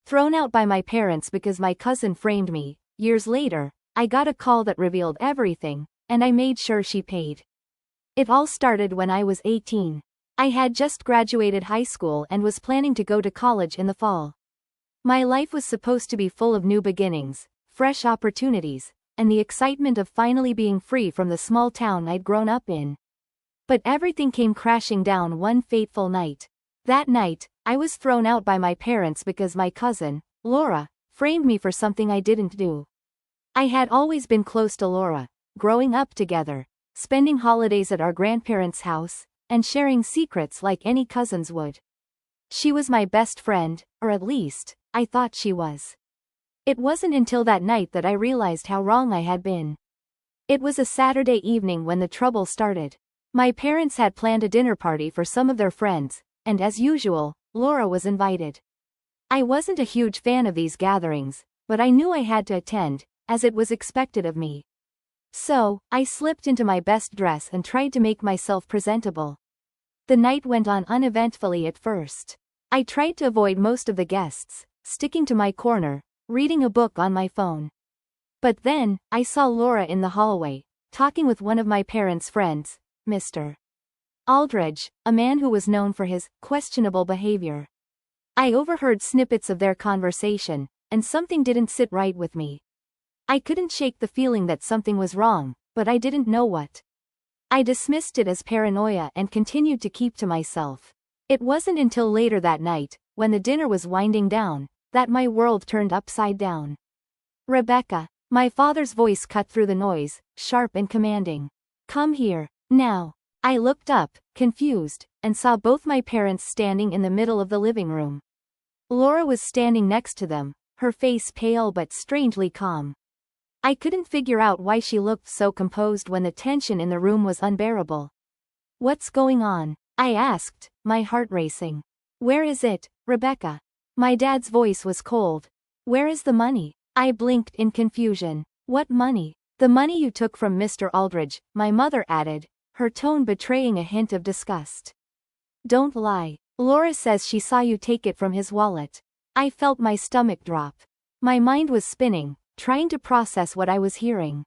Thrown out by my parents because my cousin framed me. Years later, I got a call that revealed everything, and I made sure she paid. It all started when I was 18. I had just graduated high school and was planning to go to college in the fall. My life was supposed to be full of new beginnings, fresh opportunities, and the excitement of finally being free from the small town I'd grown up in. But everything came crashing down one fateful night. That night, I was thrown out by my parents because my cousin, Laura, framed me for something I didn't do. I had always been close to Laura, growing up together, spending holidays at our grandparents' house, and sharing secrets like any cousins would. She was my best friend, or at least, I thought she was. It wasn't until that night that I realized how wrong I had been. It was a Saturday evening when the trouble started. My parents had planned a dinner party for some of their friends, and as usual, Laura was invited. I wasn't a huge fan of these gatherings, but I knew I had to attend, as it was expected of me. So, I slipped into my best dress and tried to make myself presentable. The night went on uneventfully at first. I tried to avoid most of the guests, sticking to my corner, reading a book on my phone. But then, I saw Laura in the hallway, talking with one of my parents' friends, Mr. Aldridge, a man who was known for his questionable behavior. I overheard snippets of their conversation, and something didn't sit right with me. I couldn't shake the feeling that something was wrong, but I didn't know what. I dismissed it as paranoia and continued to keep to myself. It wasn't until later that night, when the dinner was winding down, that my world turned upside down. "Rebecca," my father's voice cut through the noise, sharp and commanding. "Come here, now." I looked up, confused, and saw both my parents standing in the middle of the living room. Laura was standing next to them, her face pale but strangely calm. I couldn't figure out why she looked so composed when the tension in the room was unbearable. "What's going on?" I asked, my heart racing. "Where is it, Rebecca?" My dad's voice was cold. "Where is the money?" I blinked in confusion. "What money?" "The money you took from Mr. Aldridge," my mother added, her tone betraying a hint of disgust. "Don't lie. Laura says she saw you take it from his wallet." I felt my stomach drop. My mind was spinning, trying to process what I was hearing.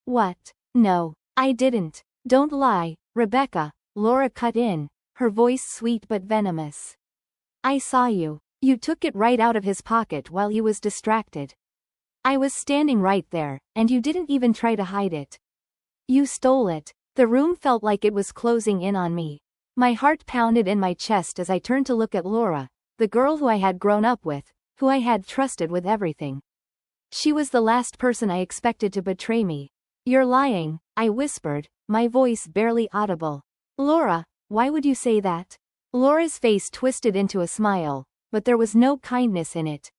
"What? No, I didn't." "Don't lie, Rebecca," Laura cut in, her voice sweet but venomous. "I saw you. You took it right out of his pocket while he was distracted. I was standing right there, and you didn't even try to hide it. You stole it." The room felt like it was closing in on me. My heart pounded in my chest as I turned to look at Laura, the girl who I had grown up with, who I had trusted with everything. She was the last person I expected to betray me. "You're lying," I whispered, my voice barely audible. "Laura, why would you say that?" Laura's face twisted into a smile, but there was no kindness in it.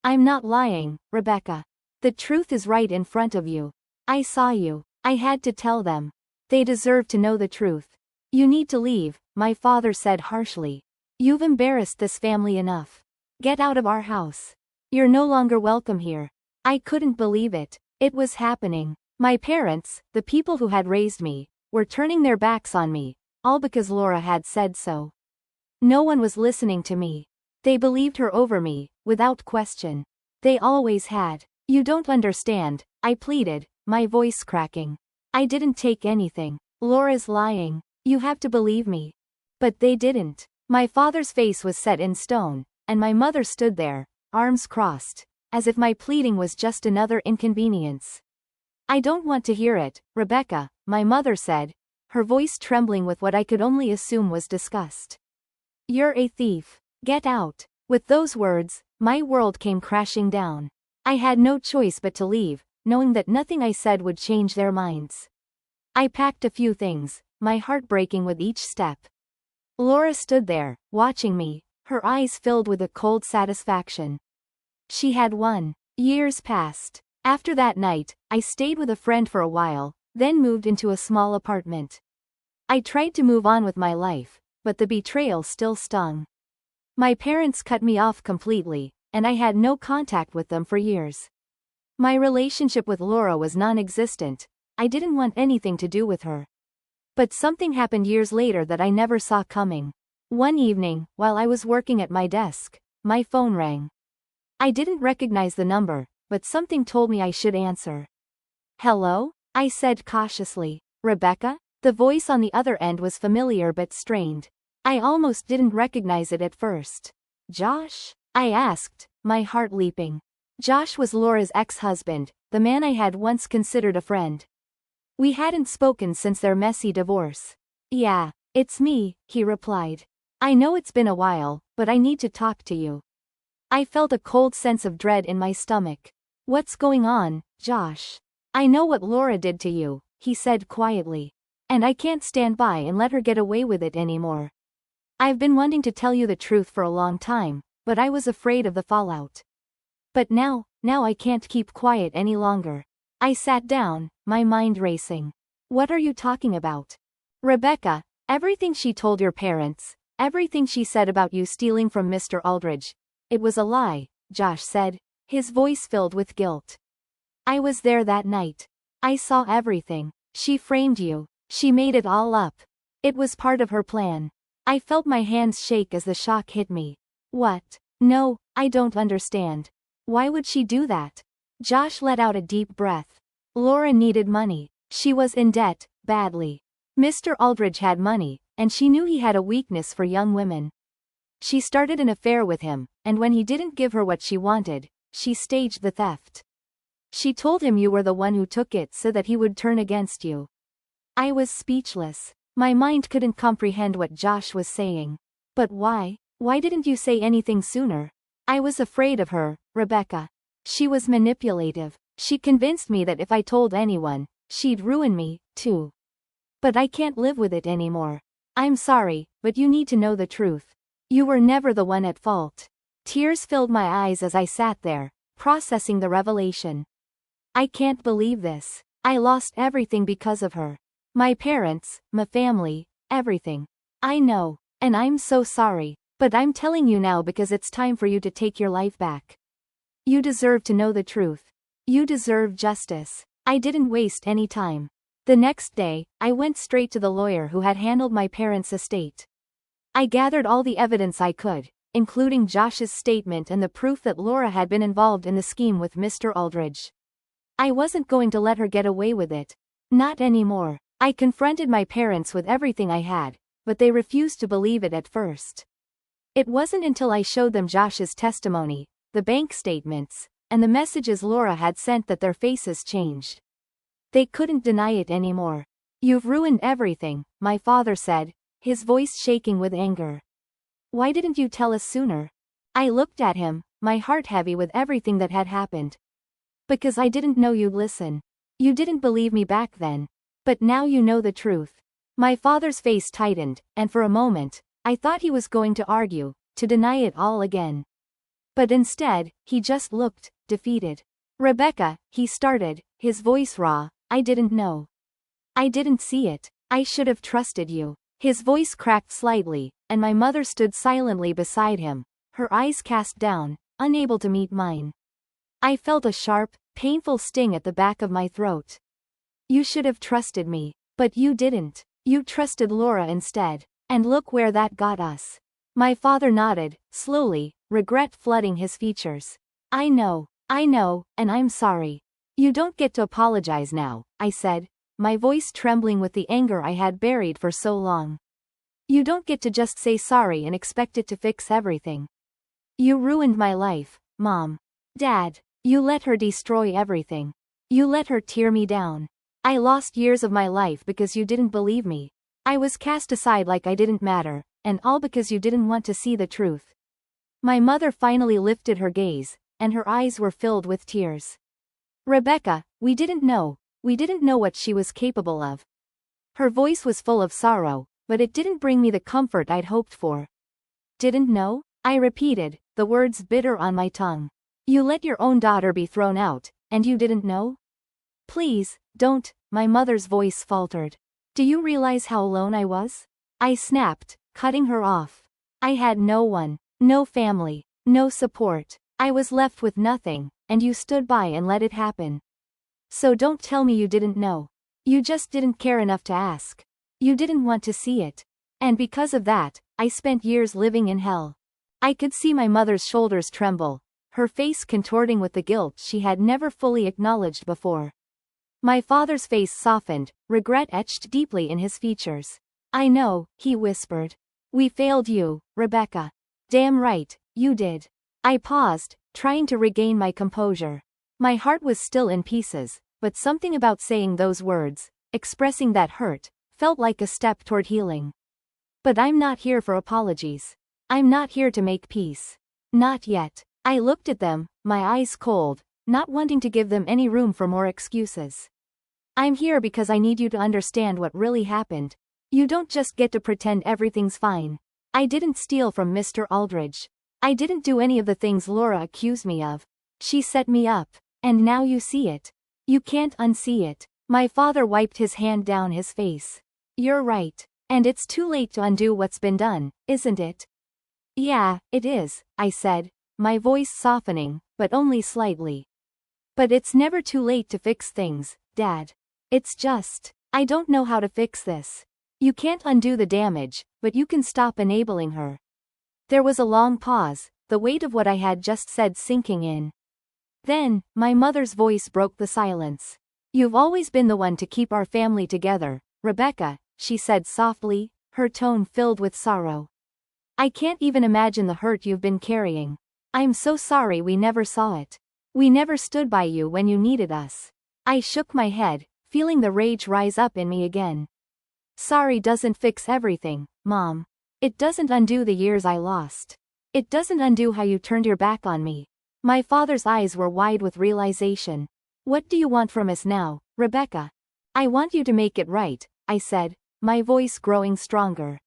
"I'm not lying, Rebecca. The truth is right in front of you. I saw you." I had to tell them. They deserve to know the truth. "You need to leave," my father said harshly. "You've embarrassed this family enough. Get out of our house. You're no longer welcome here." I couldn't believe it. It was happening. My parents, the people who had raised me, were turning their backs on me, all because Laura had said so. No one was listening to me. They believed her over me, without question. They always had. "You don't understand," I pleaded, my voice cracking. "I didn't take anything. Laura's lying. You have to believe me." But they didn't. My father's face was set in stone, and my mother stood there, arms crossed, as if my pleading was just another inconvenience. "I don't want to hear it, Rebecca," my mother said, her voice trembling with what I could only assume was disgust. "You're a thief. Get out." With those words, my world came crashing down. I had no choice but to leave, knowing that nothing I said would change their minds. I packed a few things, my heart breaking with each step. Laura stood there, watching me, her eyes filled with a cold satisfaction. She had won. Years passed. After that night, I stayed with a friend for a while, then moved into a small apartment. I tried to move on with my life, but the betrayal still stung. My parents cut me off completely, and I had no contact with them for years. My relationship with Laura was non-existent. I didn't want anything to do with her. But something happened years later that I never saw coming. One evening, while I was working at my desk, my phone rang. I didn't recognize the number, but something told me I should answer. Hello? I said cautiously. Rebecca? The voice on the other end was familiar but strained. I almost didn't recognize it at first. Josh? I asked, my heart leaping. Josh was Laura's ex-husband, the man I had once considered a friend. We hadn't spoken since their messy divorce. Yeah, it's me, he replied. I know it's been a while, but I need to talk to you. I felt a cold sense of dread in my stomach. What's going on, Josh? I know what Laura did to you, he said quietly. And I can't stand by and let her get away with it anymore. I've been wanting to tell you the truth for a long time, but I was afraid of the fallout. But now I can't keep quiet any longer. I sat down, my mind racing. What are you talking about? Rebecca, everything she told your parents, everything she said about you stealing from Mr. Aldridge. It was a lie, Josh said, his voice filled with guilt. I was there that night. I saw everything. She framed you. She made it all up. It was part of her plan. I felt my hands shake as the shock hit me. What? No, I don't understand. Why would she do that? Josh let out a deep breath. Laura needed money. She was in debt, badly. Mr. Aldridge had money, and she knew he had a weakness for young women. She started an affair with him, and when he didn't give her what she wanted, she staged the theft. She told him you were the one who took it so that he would turn against you. I was speechless. My mind couldn't comprehend what Josh was saying. But why? Why didn't you say anything sooner? I was afraid of her, Rebecca. She was manipulative. She convinced me that if I told anyone, she'd ruin me, too. But I can't live with it anymore. I'm sorry, but you need to know the truth. You were never the one at fault. Tears filled my eyes as I sat there, processing the revelation. I can't believe this. I lost everything because of her. My parents, my family, everything. I know, and I'm so sorry, but I'm telling you now because it's time for you to take your life back. You deserve to know the truth. You deserve justice. I didn't waste any time. The next day, I went straight to the lawyer who had handled my parents' estate. I gathered all the evidence I could, including Josh's statement and the proof that Laura had been involved in the scheme with Mr. Aldridge. I wasn't going to let her get away with it. Not anymore. I confronted my parents with everything I had, but they refused to believe it at first. It wasn't until I showed them Josh's testimony, the bank statements, and the messages Laura had sent that their faces changed. They couldn't deny it anymore. You've ruined everything, my father said, his voice shaking with anger. Why didn't you tell us sooner? I looked at him, my heart heavy with everything that had happened. Because I didn't know you'd listen. You didn't believe me back then. But now you know the truth. My father's face tightened, and for a moment, I thought he was going to argue, to deny it all again. But instead, he just looked, defeated. Rebecca, he started, his voice raw, I didn't know. I didn't see it. I should have trusted you. His voice cracked slightly, and my mother stood silently beside him, her eyes cast down, unable to meet mine. I felt a sharp, painful sting at the back of my throat. You should have trusted me, but you didn't. You trusted Laura instead. And look where that got us. My father nodded, slowly, regret flooding his features. I know, and I'm sorry. You don't get to apologize now, I said, my voice trembling with the anger I had buried for so long. You don't get to just say sorry and expect it to fix everything. You ruined my life, Mom. Dad, you let her destroy everything. You let her tear me down. I lost years of my life because you didn't believe me. I was cast aside like I didn't matter, and all because you didn't want to see the truth. My mother finally lifted her gaze, and her eyes were filled with tears. Rebecca, we didn't know what she was capable of. Her voice was full of sorrow, but it didn't bring me the comfort I'd hoped for. Didn't know? I repeated, the words bitter on my tongue. You let your own daughter be thrown out, and you didn't know? Please, don't, my mother's voice faltered. Do you realize how alone I was? I snapped, cutting her off. I had no one, no family, no support. I was left with nothing, and you stood by and let it happen. So don't tell me you didn't know. You just didn't care enough to ask. You didn't want to see it. And because of that, I spent years living in hell. I could see my mother's shoulders tremble, her face contorting with the guilt she had never fully acknowledged before. My father's face softened, regret etched deeply in his features. I know, he whispered. We failed you, Rebecca. Damn right, you did. I paused, trying to regain my composure. My heart was still in pieces, but something about saying those words, expressing that hurt, felt like a step toward healing. But I'm not here for apologies. I'm not here to make peace. Not yet. I looked at them, my eyes cold, not wanting to give them any room for more excuses. I'm here because I need you to understand what really happened. You don't just get to pretend everything's fine. I didn't steal from Mr. Aldridge. I didn't do any of the things Laura accused me of. She set me up, and now you see it. You can't unsee it. My father wiped his hand down his face. You're right. And it's too late to undo what's been done, isn't it? Yeah, it is, I said, my voice softening, but only slightly. But it's never too late to fix things, Dad. It's just, I don't know how to fix this. You can't undo the damage, but you can stop enabling her. There was a long pause, the weight of what I had just said sinking in. Then, my mother's voice broke the silence. You've always been the one to keep our family together, Rebecca, she said softly, her tone filled with sorrow. I can't even imagine the hurt you've been carrying. I'm so sorry we never saw it. We never stood by you when you needed us. I shook my head, feeling the rage rise up in me again. Sorry doesn't fix everything, Mom. It doesn't undo the years I lost. It doesn't undo how you turned your back on me. My father's eyes were wide with realization. What do you want from us now, Rebecca? I want you to make it right, I said, my voice growing stronger.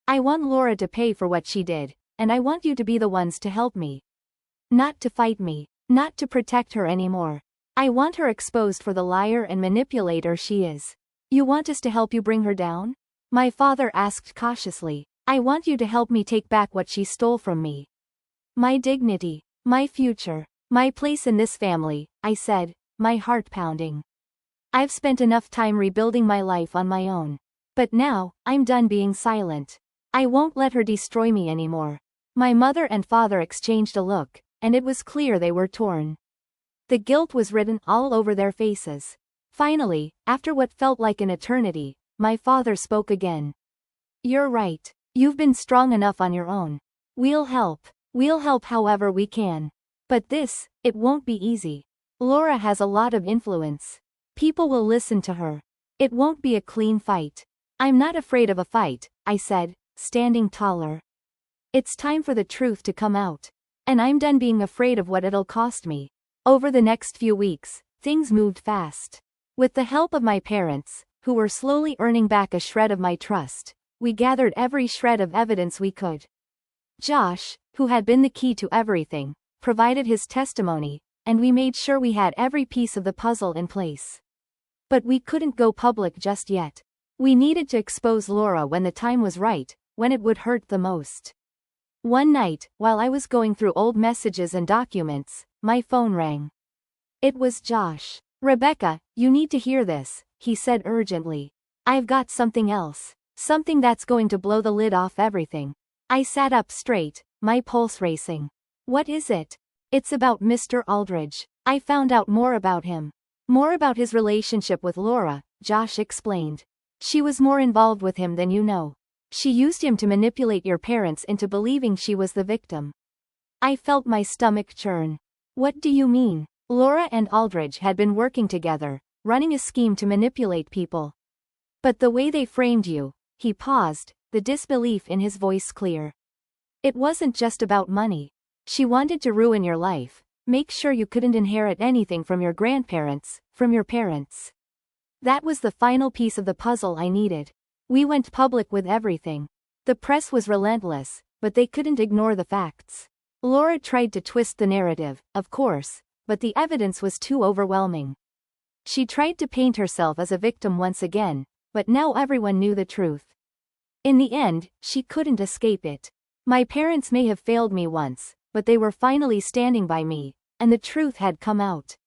I want Laura to pay for what she did, and I want you to be the ones to help me. Not to fight me, not to protect her anymore. I want her exposed for the liar and manipulator she is. You want us to help you bring her down? My father asked cautiously. I want you to help me take back what she stole from me. My dignity, my future, my place in this family, I said, my heart pounding. I've spent enough time rebuilding my life on my own. But now, I'm done being silent. I won't let her destroy me anymore. My mother and father exchanged a look, and it was clear they were torn. The guilt was written all over their faces. Finally, after what felt like an eternity, my father spoke again. You're right. You've been strong enough on your own. We'll help. We'll help however we can. But this, it won't be easy. Laura has a lot of influence. People will listen to her. It won't be a clean fight. I'm not afraid of a fight, I said, standing taller. It's time for the truth to come out. And I'm done being afraid of what it'll cost me. Over the next few weeks, things moved fast. With the help of my parents, who were slowly earning back a shred of my trust, we gathered every shred of evidence we could. Josh, who had been the key to everything, provided his testimony, and we made sure we had every piece of the puzzle in place. But we couldn't go public just yet. We needed to expose Laura when the time was right, when it would hurt the most. One night, while I was going through old messages and documents, my phone rang. It was Josh. Rebecca, you need to hear this, he said urgently. I've got something else. Something that's going to blow the lid off everything. I sat up straight, my pulse racing. What is it? It's about Mr. Aldridge. I found out more about him. More about his relationship with Laura, Josh explained. She was more involved with him than you know. She used him to manipulate your parents into believing she was the victim. I felt my stomach churn. What do you mean? Laura and Aldridge had been working together, running a scheme to manipulate people. But the way they framed you, he paused, the disbelief in his voice clear. It wasn't just about money. She wanted to ruin your life, make sure you couldn't inherit anything from your grandparents, from your parents. That was the final piece of the puzzle I needed. We went public with everything. The press was relentless, but they couldn't ignore the facts. Laura tried to twist the narrative, of course, but the evidence was too overwhelming. She tried to paint herself as a victim once again, but now everyone knew the truth. In the end, she couldn't escape it. My parents may have failed me once, but they were finally standing by me, and the truth had come out.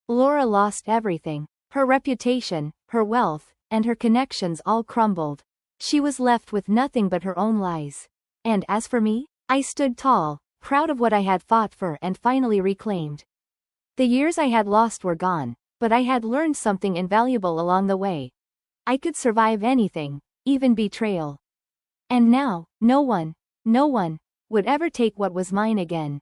Laura lost everything. Her reputation, her wealth, and her connections all crumbled. She was left with nothing but her own lies. And as for me, I stood tall, proud of what I had fought for and finally reclaimed. The years I had lost were gone, but I had learned something invaluable along the way. I could survive anything, even betrayal. And now, no one would ever take what was mine again.